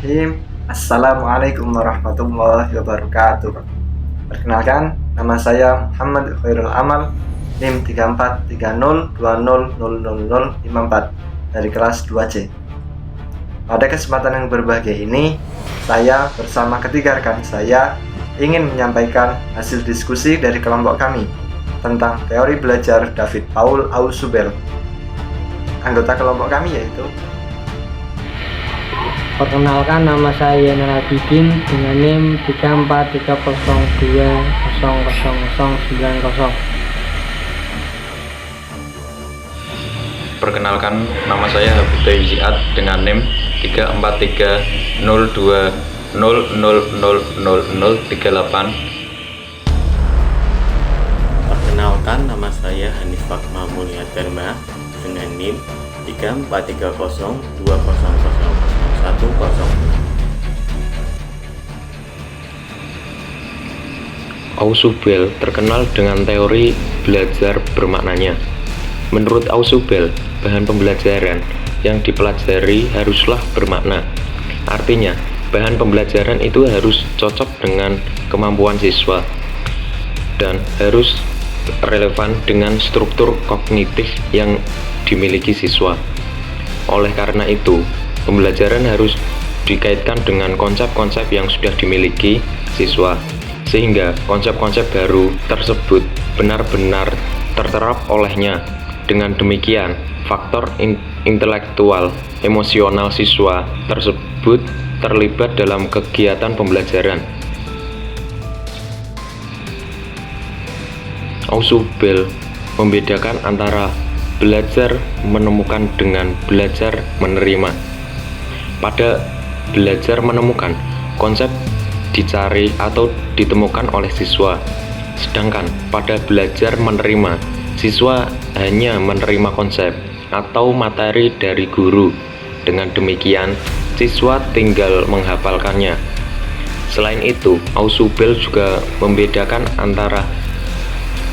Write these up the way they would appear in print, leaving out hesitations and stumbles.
Bismillahirrahmanirrahim. Assalamualaikum warahmatullahi wabarakatuh. Perkenalkan, nama saya Muhammad Khairul Amal, NIM 3430200054 dari kelas 2C. Pada kesempatan yang berbahagia ini, saya bersama ketiga rekan saya ingin menyampaikan hasil diskusi dari kelompok kami tentang teori belajar David Paul Ausubel. Anggota kelompok kami yaitu: perkenalkan, nama saya Narabidin dengan NIM 3430200090. Perkenalkan, nama saya Habibta Ziad dengan NIM 343020000038. Perkenalkan, nama saya Hanif Fakma Mulia Dharma dengan NIM 3430200001. Ausubel terkenal dengan teori belajar bermaknanya. Menurut Ausubel, bahan pembelajaran yang dipelajari haruslah bermakna. Artinya, bahan pembelajaran itu harus cocok dengan kemampuan siswa dan harus relevan dengan struktur kognitif yang dimiliki siswa. Oleh karena itu, pembelajaran harus dikaitkan dengan konsep-konsep yang sudah dimiliki siswa, sehingga konsep-konsep baru tersebut benar-benar terterap olehnya. Dengan demikian, faktor intelektual emosional siswa tersebut terlibat dalam kegiatan pembelajaran. Ausubel membedakan antara belajar menemukan dengan belajar menerima. Pada belajar menemukan, konsep dicari atau ditemukan oleh siswa. Sedangkan pada belajar menerima, siswa hanya menerima konsep atau materi dari guru. Dengan demikian, siswa tinggal menghafalkannya. Selain itu, Ausubel juga membedakan antara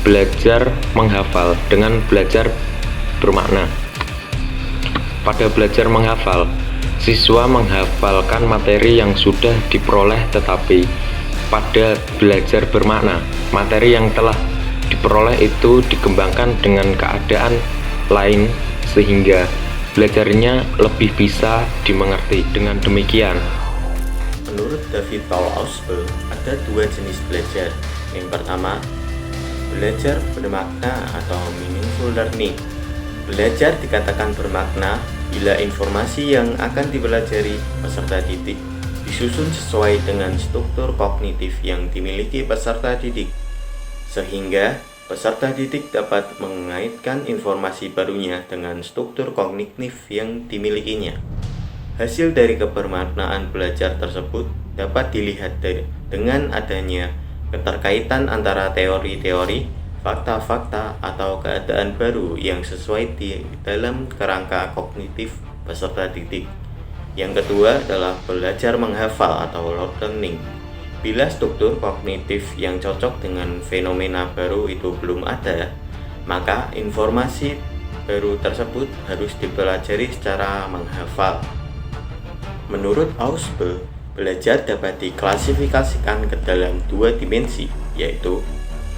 belajar menghafal dengan belajar bermakna. Pada belajar menghafal, siswa menghafalkan materi yang sudah diperoleh, tetapi pada belajar bermakna, materi yang telah diperoleh itu dikembangkan dengan keadaan lain sehingga belajarnya lebih bisa dimengerti. Dengan demikian, Menurut David Paul Ausubel, ada dua jenis belajar. Yang pertama, belajar bermakna atau meaningful learning. Belajar dikatakan bermakna bila informasi yang akan dipelajari peserta didik disusun sesuai dengan struktur kognitif yang dimiliki peserta didik, sehingga peserta didik dapat mengaitkan informasi barunya dengan struktur kognitif yang dimilikinya. Hasil dari kebermaknaan belajar tersebut dapat dilihat dengan adanya keterkaitan antara teori-teori, fakta-fakta, atau keadaan baru yang sesuai di dalam kerangka kognitif peserta didik. Yang kedua adalah belajar menghafal atau rote learning. Bila struktur kognitif yang cocok dengan fenomena baru itu belum ada, maka informasi baru tersebut harus dipelajari secara menghafal. Menurut Ausubel, belajar dapat diklasifikasikan ke dalam dua dimensi, yaitu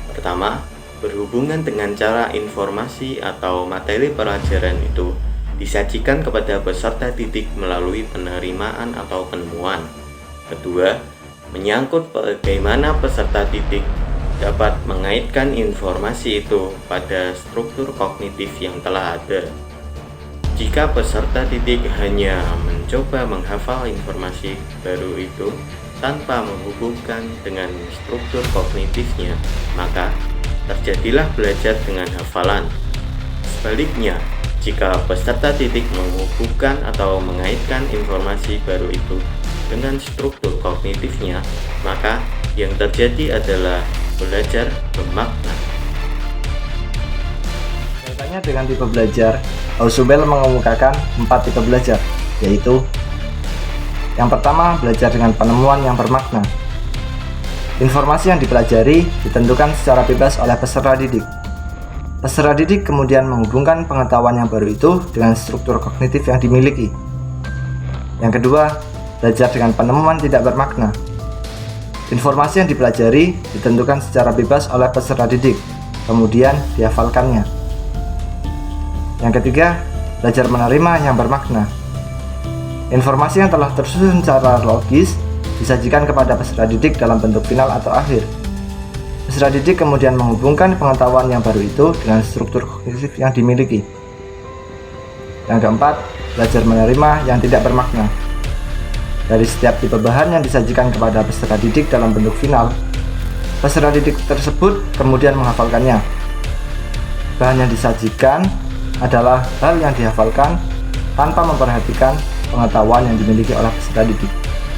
pertama, berhubungan dengan cara informasi atau materi pelajaran itu disajikan kepada peserta didik melalui penerimaan atau penemuan. Kedua, menyangkut bagaimana peserta didik dapat mengaitkan informasi itu pada struktur kognitif yang telah ada. Jika peserta didik hanya mencoba menghafal informasi baru itu tanpa menghubungkan dengan struktur kognitifnya, maka terjadilah belajar dengan hafalan. Sebaliknya, jika peserta didik menghubungkan atau mengaitkan informasi baru itu dengan struktur kognitifnya, maka yang terjadi adalah belajar bermakna. kaitannya dengan tipe belajar, Ausubel mengemukakan 4 tipe belajar, yaitu: yang pertama, belajar dengan penemuan yang bermakna. Informasi yang dipelajari ditentukan secara bebas oleh peserta didik. Peserta didik kemudian menghubungkan pengetahuan yang baru itu dengan struktur kognitif yang dimiliki. Yang kedua, belajar dengan penemuan tidak bermakna. Informasi yang dipelajari ditentukan secara bebas oleh peserta didik, kemudian dihafalkannya. Yang ketiga, belajar menerima yang bermakna. Informasi yang telah tersusun secara logis disajikan kepada peserta didik dalam bentuk final atau akhir. Peserta didik kemudian menghubungkan pengetahuan yang baru itu dengan struktur kognitif yang dimiliki. Yang keempat, belajar menerima yang tidak bermakna. Dari setiap tipe bahan yang disajikan kepada peserta didik dalam bentuk final, peserta didik tersebut kemudian menghafalkannya. Bahan yang disajikan adalah hal yang dihafalkan tanpa memperhatikan pengetahuan yang dimiliki oleh peserta didik.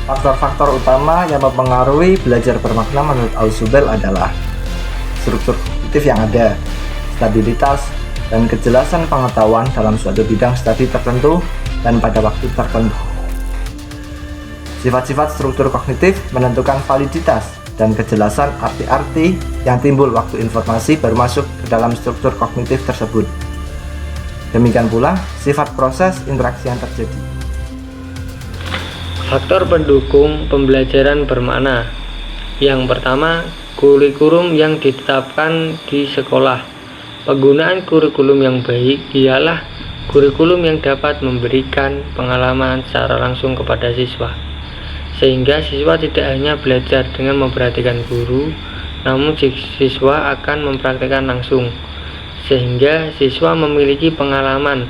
Faktor-faktor utama yang mempengaruhi belajar bermakna menurut Ausubel adalah struktur kognitif yang ada, stabilitas, dan kejelasan pengetahuan dalam suatu bidang studi tertentu dan pada waktu tertentu. Sifat-sifat struktur kognitif menentukan validitas dan kejelasan arti-arti yang timbul waktu informasi baru masuk ke dalam struktur kognitif tersebut. Demikian pula sifat proses interaksi yang terjadi. Faktor pendukung pembelajaran bermakna. Yang pertama, kurikulum yang ditetapkan di sekolah. Penggunaan kurikulum yang baik ialah kurikulum yang dapat memberikan pengalaman secara langsung kepada siswa, sehingga siswa tidak hanya belajar dengan memperhatikan guru, namun siswa akan mempraktikkan langsung, sehingga siswa memiliki pengalaman.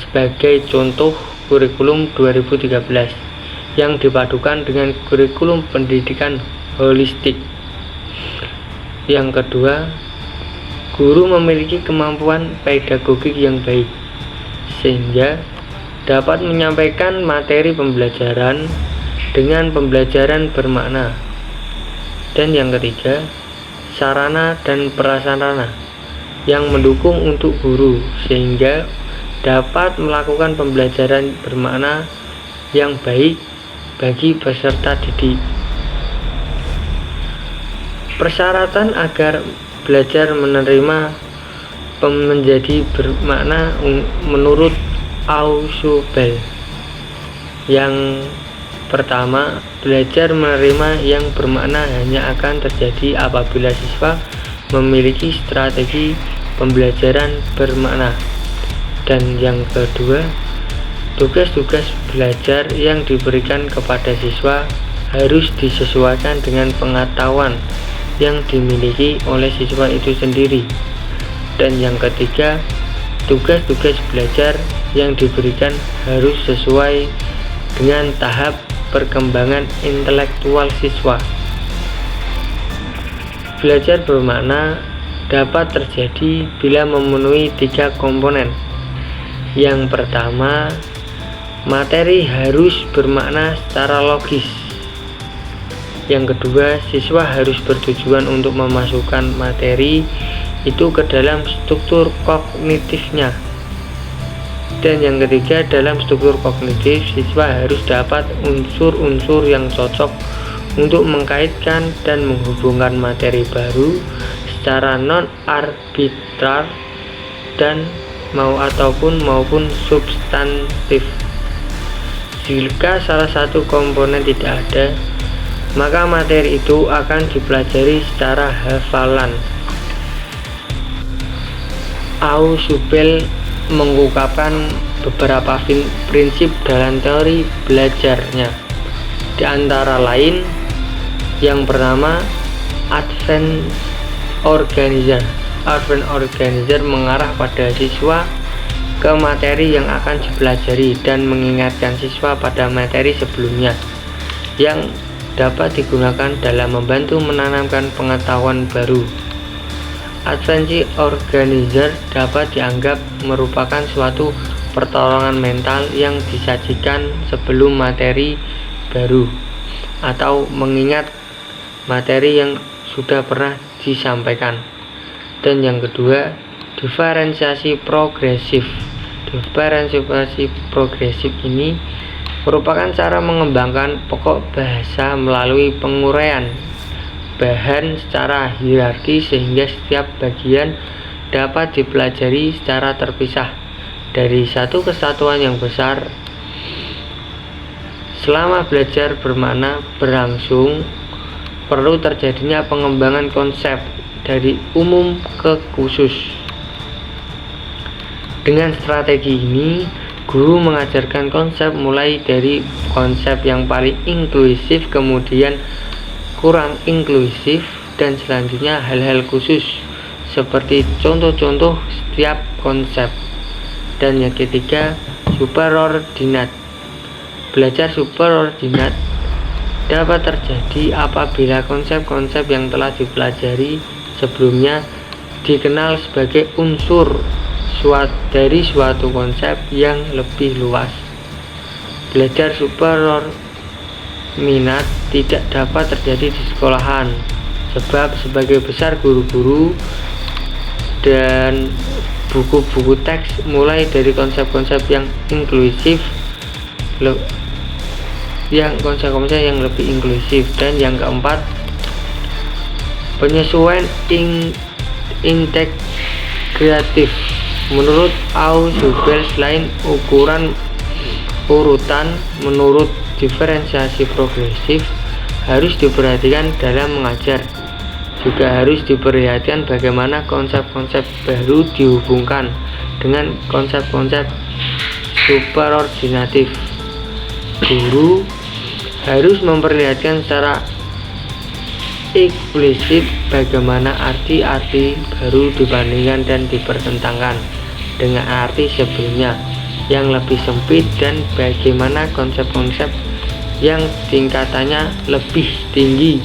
Sebagai contoh, kurikulum 2013 yang dipadukan dengan kurikulum pendidikan holistik. Yang kedua, guru memiliki kemampuan pedagogik yang baik, sehingga dapat menyampaikan materi pembelajaran dengan pembelajaran bermakna. Dan yang ketiga, sarana dan prasarana yang mendukung untuk guru, sehingga dapat melakukan pembelajaran bermakna yang baik bagi peserta didik. Persyaratan agar belajar menerima menjadi bermakna menurut Ausubel. Yang pertama, belajar menerima yang bermakna hanya akan terjadi apabila siswa memiliki strategi pembelajaran bermakna. Dan yang kedua, tugas-tugas belajar yang diberikan kepada siswa harus disesuaikan dengan pengetahuan yang dimiliki oleh siswa itu sendiri. Dan yang ketiga, tugas-tugas belajar yang diberikan harus sesuai dengan tahap perkembangan intelektual siswa. Belajar bermakna dapat terjadi bila memenuhi 3 komponen. Yang pertama, materi harus bermakna secara logis. Yang kedua, siswa harus bertujuan untuk memasukkan materi itu ke dalam struktur kognitifnya. Dan yang ketiga, dalam struktur kognitif, siswa harus dapat unsur-unsur yang cocok untuk mengkaitkan dan menghubungkan materi baru secara non-arbitrar dan maupun substantif. Jika salah satu komponen tidak ada, maka materi itu akan dipelajari secara hafalan. Ausubel mengungkapkan beberapa prinsip dalam teori belajarnya. Di antara lain, yang pertama, advent organizer. Advent organizer mengarah pada siswa ke materi yang akan dipelajari dan mengingatkan siswa pada materi sebelumnya yang dapat digunakan dalam membantu menanamkan pengetahuan baru. Advensi organizer dapat dianggap merupakan suatu pertolongan mental yang disajikan sebelum materi baru atau mengingat materi yang sudah pernah disampaikan. Dan yang kedua, diferensiasi progresif. Diferensiasi progresif ini merupakan cara mengembangkan pokok bahasa melalui penguraian bahan secara hierarki sehingga setiap bagian dapat dipelajari secara terpisah dari satu kesatuan yang besar. Selama belajar bermakna berlangsung, perlu terjadinya pengembangan konsep dari umum ke khusus. Dengan strategi ini, guru mengajarkan konsep mulai dari konsep yang paling inklusif, kemudian kurang inklusif, dan selanjutnya hal-hal khusus seperti contoh-contoh setiap konsep. Dan yang ketiga, superordinat. Belajar superordinat dapat terjadi apabila konsep-konsep yang telah dipelajari sebelumnya dikenal sebagai unsur dari suatu konsep yang lebih luas. Belajar superordinat tidak dapat terjadi di sekolahan, sebab sebagai besar guru-guru dan buku-buku teks mulai dari konsep-konsep yang inklusif, konsep-konsep yang lebih inklusif. Dan yang keempat, penyesuaian integratif. Menurut Ausubel, selain urutan menurut diferensiasi progresif harus diperhatikan dalam mengajar, juga harus diperhatikan bagaimana konsep-konsep baru dihubungkan dengan konsep-konsep superordinatif. Guru harus memperlihatkan secara eksplisit bagaimana arti-arti baru dibandingkan dan dipertentangkan dengan arti sebelumnya yang lebih sempit, dan bagaimana konsep-konsep yang tingkatannya lebih tinggi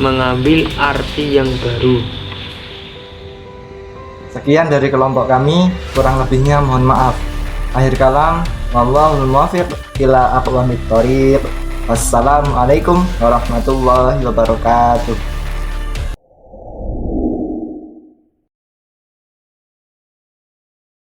mengambil arti yang baru. Sekian dari kelompok kami, kurang lebihnya mohon maaf. Akhir kalam, wallahul muwaffiq ila aqwamit thoriq. Wassalamualaikum warahmatullahi wabarakatuh.